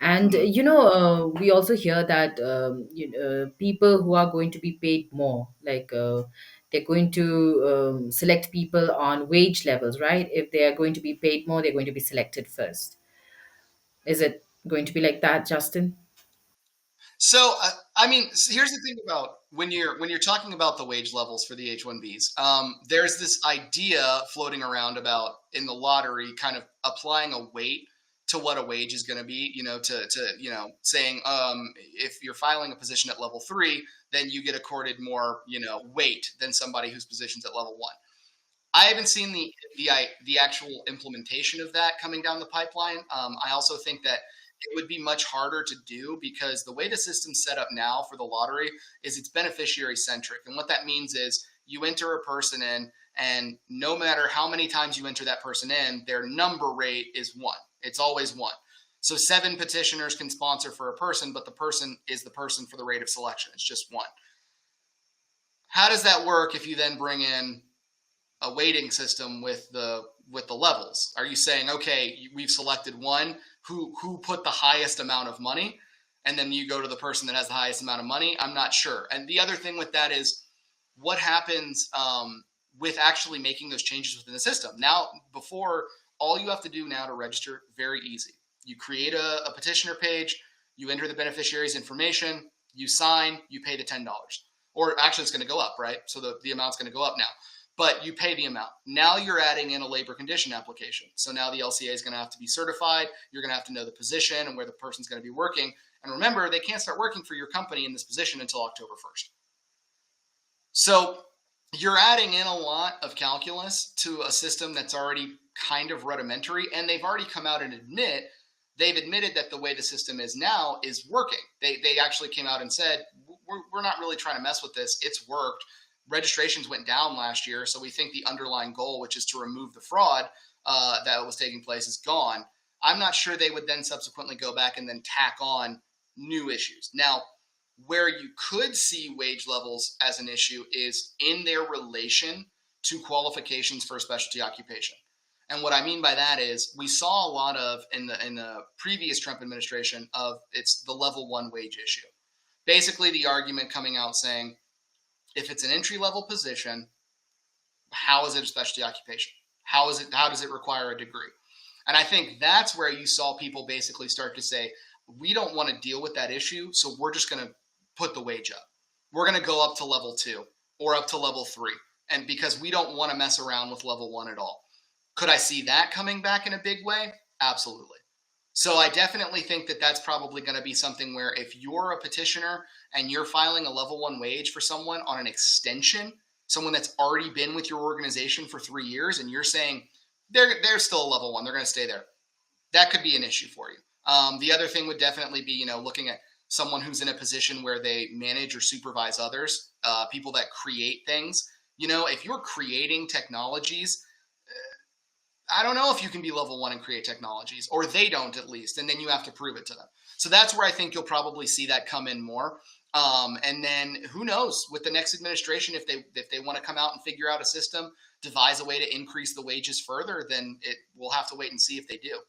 And Mhm. we also hear that people who are going to be paid more, like they're going to select people on wage levels, right? If they are going to be paid more, they're going to be selected first. Is it going to be like that, Justin? So, I mean, here's the thing about when you're talking about the wage levels for the H-1Bs. There's this idea floating around about in the lottery, kind of applying a weight to what a wage is going to be. To saying if you're filing a position at level three, then you get accorded more weight than somebody whose position's at level one. I haven't seen the actual implementation of that coming down the pipeline. I also think that it would be much harder to do because the way the system's set up now for the lottery is it's beneficiary centric, and what that means is you enter a person in, and no matter how many times you enter that person in, their number rate is one. It's always one. So seven petitioners can sponsor for a person, but the person is the person for the rate of selection. It's just one. How does that work if you then bring in a weighting system with the levels? Are you saying, okay, we've selected one who put the highest amount of money, and then you go to the person that has the highest amount of money? I'm not sure. And the other thing with that is what happens with actually making those changes within the system. Now, before, all you have to do now to register, very easy. You create a petitioner page, you enter the beneficiary's information, you sign, you pay the $10. Or actually, it's going to go up, right? So the amount's going to go up now, but you pay the amount. Now you're adding in a labor condition application. So now the LCA is going to have to be certified. You're going to have to know the position and where the person's going to be working. And remember, they can't start working for your company in this position until October 1st. So you're adding in a lot of calculus to a system that's already kind of rudimentary, and they've already come out and they've admitted that the way the system is now is working. They actually came out and said, we're not really trying to mess with this. It's worked. Registrations went down last year, so we think the underlying goal, which is to remove the fraud that was taking place, is gone. I'm not sure they would then subsequently go back and then tack on new issues. Now, where you could see wage levels as an issue is in their relation to qualifications for a specialty occupation. And what I mean by that is we saw a lot of in the previous Trump administration of it's the level one wage issue. Basically, the argument coming out saying if it's an entry level position, how is it a specialty occupation? How does it require a degree? And I think that's where you saw people basically start to say, we don't want to deal with that issue, so we're just going to put the wage up. We're going to go up to level two or up to level three. And because we don't want to mess around with level one at all. Could I see that coming back in a big way? Absolutely. So I definitely think that that's probably going to be something where if you're a petitioner and you're filing a level one wage for someone on an extension, someone that's already been with your organization for 3 years, and you're saying they're still a level one, they're going to stay there, that could be an issue for you. The other thing would definitely be, looking at someone who's in a position where they manage or supervise others, people that create things. If you're creating technologies, I don't know if you can be level one and create technologies, or they don't at least, and then you have to prove it to them. So that's where I think you'll probably see that come in more. And then who knows with the next administration, if they want to come out and figure out a system, devise a way to increase the wages further, then we'll have to wait and see if they do.